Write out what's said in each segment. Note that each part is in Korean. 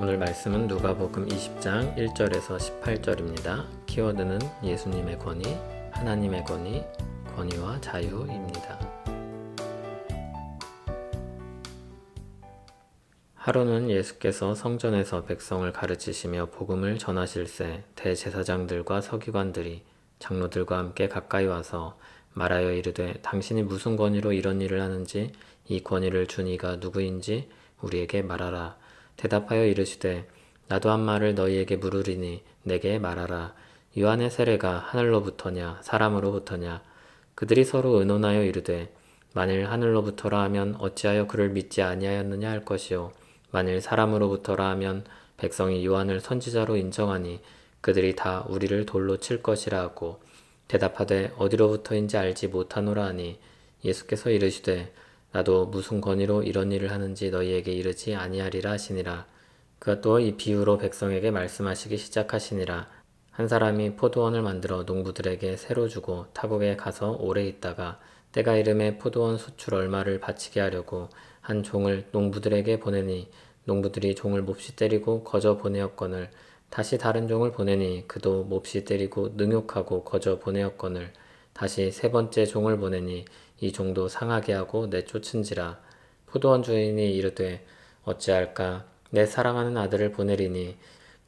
오늘 말씀은 누가복음 20장 1절에서 18절입니다. 키워드는 예수님의 권위, 하나님의 권위, 권위와 자유입니다. 하루는 예수께서 성전에서 백성을 가르치시며 복음을 전하실새 대제사장들과 서기관들이 장로들과 함께 가까이 와서 말하여 이르되 당신이 무슨 권위로 이런 일을 하는지 이 권위를 준 이가 누구인지 우리에게 말하라. 대답하여 이르시되 나도 한 말을 너희에게 물으리니 내게 말하라. 요한의 세례가 하늘로부터냐 사람으로부터냐. 그들이 서로 의논하여 이르되 만일 하늘로부터라 하면 어찌하여 그를 믿지 아니하였느냐 할 것이요 만일 사람으로부터라 하면 백성이 요한을 선지자로 인정하니 그들이 다 우리를 돌로 칠 것이라 하고 대답하되 어디로부터인지 알지 못하노라 하니 예수께서 이르시되 나도 무슨 권위로 이런 일을 하는지 너희에게 이르지 아니하리라 하시니라. 그가 또 이 비유로 백성에게 말씀하시기 시작하시니라. 한 사람이 포도원을 만들어 농부들에게 새로 주고 타국에 가서 오래 있다가 때가 이름에 포도원 수출 얼마를 바치게 하려고 한 종을 농부들에게 보내니 농부들이 종을 몹시 때리고 거저 보내었거늘 다시 다른 종을 보내니 그도 몹시 때리고 능욕하고 거저 보내었거늘 다시 세 번째 종을 보내니 이 종도 상하게 하고 내쫓은지라. 포도원 주인이 이르되 어찌할까 내 사랑하는 아들을 보내리니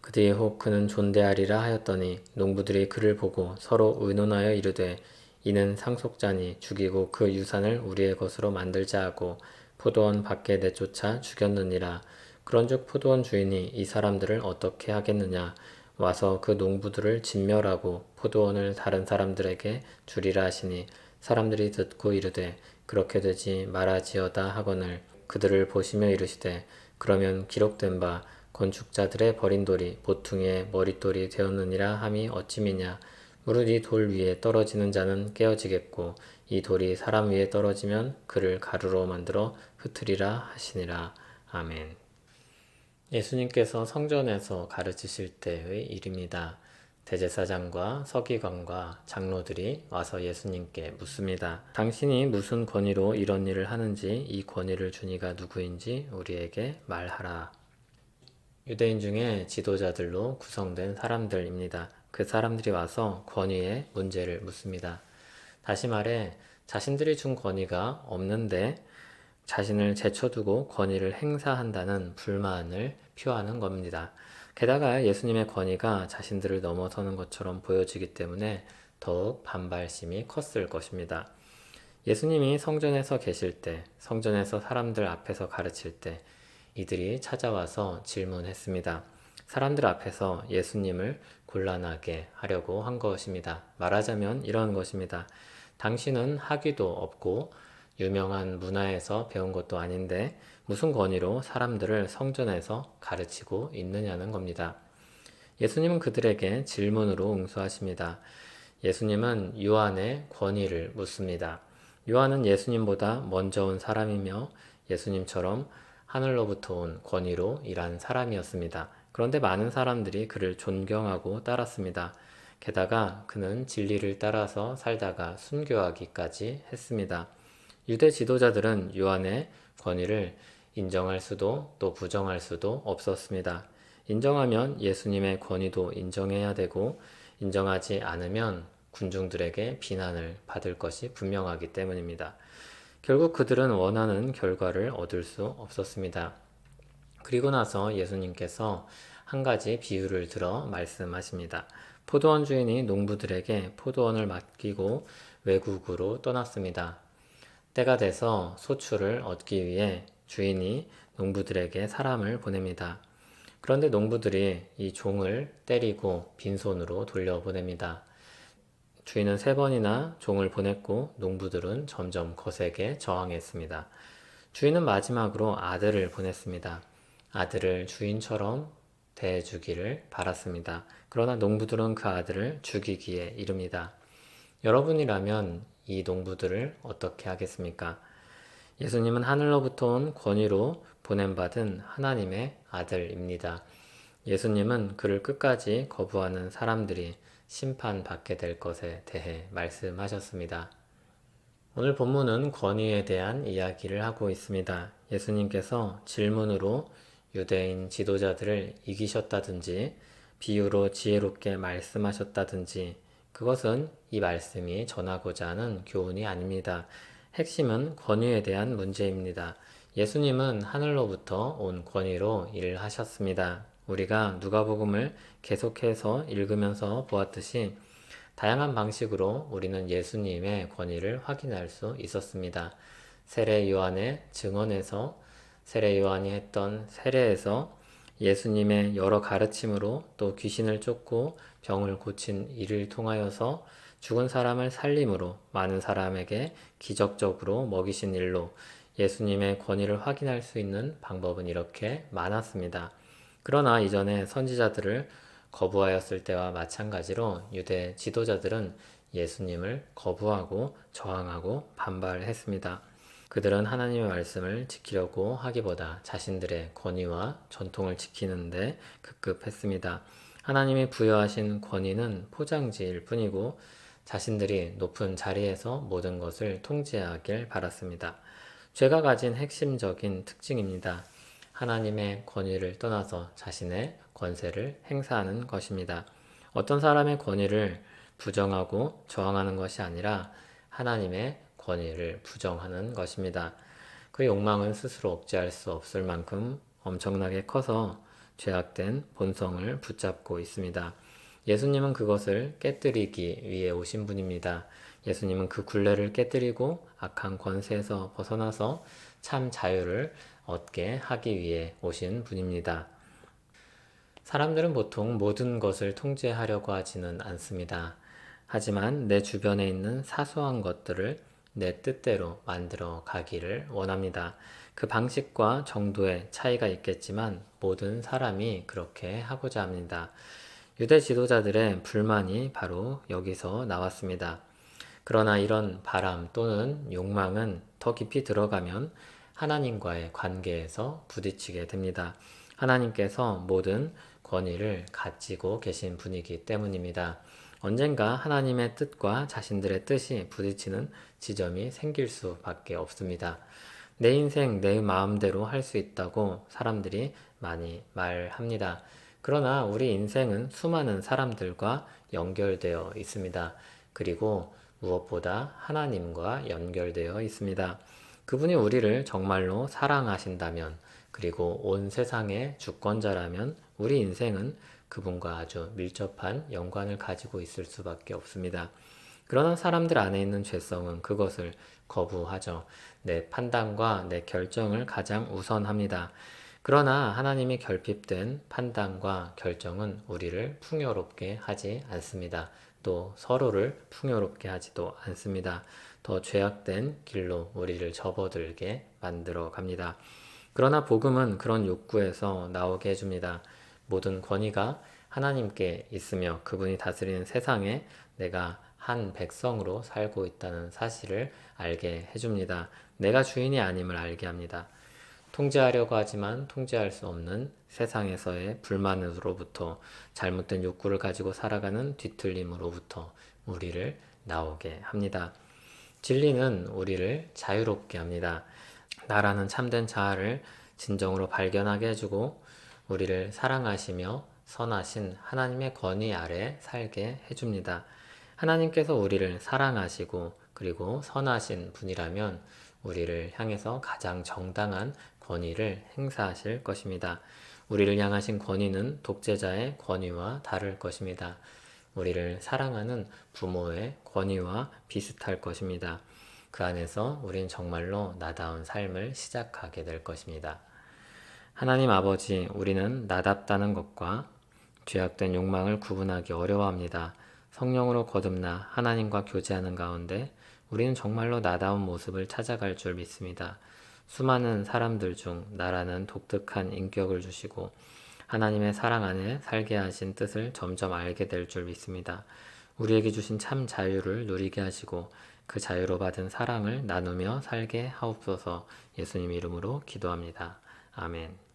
그 뒤에 혹 그는 존대하리라 하였더니 농부들이 그를 보고 서로 의논하여 이르되 이는 상속자니 죽이고 그 유산을 우리의 것으로 만들자 하고 포도원 밖에 내쫓아 죽였느니라. 그런즉 포도원 주인이 이 사람들을 어떻게 하겠느냐 와서 그 농부들을 진멸하고 포도원을 다른 사람들에게 주리라 하시니 사람들이 듣고 이르되 그렇게 되지 말아지어다 하거늘 그들을 보시며 이르시되 그러면 기록된 바 건축자들의 버린 돌이 보퉁이의 머릿돌이 되었느니라 함이 어찌미냐. 무릇 이 돌 위에 떨어지는 자는 깨어지겠고 이 돌이 사람 위에 떨어지면 그를 가루로 만들어 흩으리라 하시니라. 아멘. 예수님께서 성전에서 가르치실 때의 일입니다. 대제사장과 서기관과 장로들이 와서 예수님께 묻습니다. 당신이 무슨 권위로 이런 일을 하는지 이 권위를 준 이가 누구인지 우리에게 말하라. 유대인 중에 지도자들로 구성된 사람들입니다. 그 사람들이 와서 권위의 문제를 묻습니다. 다시 말해 자신들이 준 권위가 없는데 자신을 제쳐두고 권위를 행사한다는 불만을 표하는 겁니다. 게다가 예수님의 권위가 자신들을 넘어서는 것처럼 보여지기 때문에 더욱 반발심이 컸을 것입니다. 예수님이 성전에서 계실 때, 성전에서 사람들 앞에서 가르칠 때 이들이 찾아와서 질문했습니다. 사람들 앞에서 예수님을 곤란하게 하려고 한 것입니다. 말하자면 이런 것입니다. 당신은 학위도 없고 유명한 문화에서 배운 것도 아닌데 무슨 권위로 사람들을 성전에서 가르치고 있느냐는 겁니다. 예수님은 그들에게 질문으로 응수하십니다. 예수님은 요한의 권위를 묻습니다. 요한은 예수님보다 먼저 온 사람이며 예수님처럼 하늘로부터 온 권위로 일한 사람이었습니다. 그런데 많은 사람들이 그를 존경하고 따랐습니다. 게다가 그는 진리를 따라서 살다가 순교하기까지 했습니다. 유대 지도자들은 요한의 권위를 인정할 수도 또 부정할 수도 없었습니다. 인정하면 예수님의 권위도 인정해야 되고 인정하지 않으면 군중들에게 비난을 받을 것이 분명하기 때문입니다. 결국 그들은 원하는 결과를 얻을 수 없었습니다. 그리고 나서 예수님께서 한 가지 비유를 들어 말씀하십니다. 포도원 주인이 농부들에게 포도원을 맡기고 외국으로 떠났습니다. 때가 돼서 소출을 얻기 위해 주인이 농부들에게 사람을 보냅니다. 그런데 농부들이 이 종을 때리고 빈손으로 돌려보냅니다. 주인은 3번이나 종을 보냈고 농부들은 점점 거세게 저항했습니다. 주인은 마지막으로 아들을 보냈습니다. 아들을 주인처럼 대해주기를 바랐습니다. 그러나 농부들은 그 아들을 죽이기에 이릅니다. 여러분이라면 이 농부들을 어떻게 하겠습니까? 예수님은 하늘로부터 온 권위로 보냄받은 하나님의 아들입니다. 예수님은 그를 끝까지 거부하는 사람들이 심판받게 될 것에 대해 말씀하셨습니다. 오늘 본문은 권위에 대한 이야기를 하고 있습니다. 예수님께서 질문으로 유대인 지도자들을 이기셨다든지 비유로 지혜롭게 말씀하셨다든지 그것은 이 말씀이 전하고자 하는 교훈이 아닙니다. 핵심은 권위에 대한 문제입니다. 예수님은 하늘로부터 온 권위로 일을 하셨습니다. 우리가 누가복음을 계속해서 읽으면서 보았듯이 다양한 방식으로 우리는 예수님의 권위를 확인할 수 있었습니다. 세례 요한의 증언에서, 세례 요한이 했던 세례에서, 예수님의 여러 가르침으로, 또 귀신을 쫓고 병을 고친 일을 통하여서, 죽은 사람을 살림으로, 많은 사람에게 기적적으로 먹이신 일로 예수님의 권위를 확인할 수 있는 방법은 이렇게 많았습니다. 그러나 이전에 선지자들을 거부하였을 때와 마찬가지로 유대 지도자들은 예수님을 거부하고 저항하고 반발했습니다. 그들은 하나님의 말씀을 지키려고 하기보다 자신들의 권위와 전통을 지키는데 급급했습니다. 하나님이 부여하신 권위는 포장지일 뿐이고 자신들이 높은 자리에서 모든 것을 통제하길 바랐습니다. 죄가 가진 핵심적인 특징입니다. 하나님의 권위를 떠나서 자신의 권세를 행사하는 것입니다. 어떤 사람의 권위를 부정하고 저항하는 것이 아니라 하나님의 권위를 부정하는 것입니다. 그 욕망은 스스로 억제할 수 없을 만큼 엄청나게 커서 죄악된 본성을 붙잡고 있습니다. 예수님은 그것을 깨뜨리기 위해 오신 분입니다. 예수님은 그 굴레를 깨뜨리고 악한 권세에서 벗어나서 참 자유를 얻게 하기 위해 오신 분입니다. 사람들은 보통 모든 것을 통제하려고 하지는 않습니다. 하지만 내 주변에 있는 사소한 것들을 내 뜻대로 만들어 가기를 원합니다. 그 방식과 정도의 차이가 있겠지만 모든 사람이 그렇게 하고자 합니다. 유대 지도자들의 불만이 바로 여기서 나왔습니다. 그러나 이런 바람 또는 욕망은 더 깊이 들어가면 하나님과의 관계에서 부딪히게 됩니다. 하나님께서 모든 권위를 가지고 계신 분이기 때문입니다. 언젠가 하나님의 뜻과 자신들의 뜻이 부딪히는 지점이 생길 수밖에 없습니다. 내 인생 내 마음대로 할 수 있다고 사람들이 많이 말합니다. 그러나 우리 인생은 수많은 사람들과 연결되어 있습니다. 그리고 무엇보다 하나님과 연결되어 있습니다. 그분이 우리를 정말로 사랑하신다면, 그리고 온 세상의 주권자라면 우리 인생은 그분과 아주 밀접한 연관을 가지고 있을 수밖에 없습니다. 그러나 사람들 안에 있는 죄성은 그것을 거부하죠. 내 판단과 내 결정을 가장 우선합니다. 그러나 하나님이 결핍된 판단과 결정은 우리를 풍요롭게 하지 않습니다. 또 서로를 풍요롭게 하지도 않습니다. 더 죄악된 길로 우리를 접어들게 만들어 갑니다. 그러나 복음은 그런 욕구에서 나오게 해줍니다. 모든 권위가 하나님께 있으며 그분이 다스리는 세상에 내가 한 백성으로 살고 있다는 사실을 알게 해줍니다. 내가 주인이 아님을 알게 합니다. 통제하려고 하지만 통제할 수 없는 세상에서의 불만으로부터, 잘못된 욕구를 가지고 살아가는 뒤틀림으로부터 우리를 나오게 합니다. 진리는 우리를 자유롭게 합니다. 나라는 참된 자아를 진정으로 발견하게 해주고 우리를 사랑하시며 선하신 하나님의 권위 아래 살게 해줍니다. 하나님께서 우리를 사랑하시고 그리고 선하신 분이라면 우리를 향해서 가장 정당한 권위를 행사하실 것입니다. 우리를 향하신 권위는 독재자의 권위와 다를 것입니다. 우리를 사랑하는 부모의 권위와 비슷할 것입니다. 그 안에서 우린 정말로 나다운 삶을 시작하게 될 것입니다. 하나님 아버지, 우리는 나답다는 것과 죄악된 욕망을 구분하기 어려워합니다. 성령으로 거듭나 하나님과 교제하는 가운데 우리는 정말로 나다운 모습을 찾아갈 줄 믿습니다. 수많은 사람들 중 나라는 독특한 인격을 주시고 하나님의 사랑 안에 살게 하신 뜻을 점점 알게 될 줄 믿습니다. 우리에게 주신 참 자유를 누리게 하시고 그 자유로 받은 사랑을 나누며 살게 하옵소서. 예수님 이름으로 기도합니다. 아멘.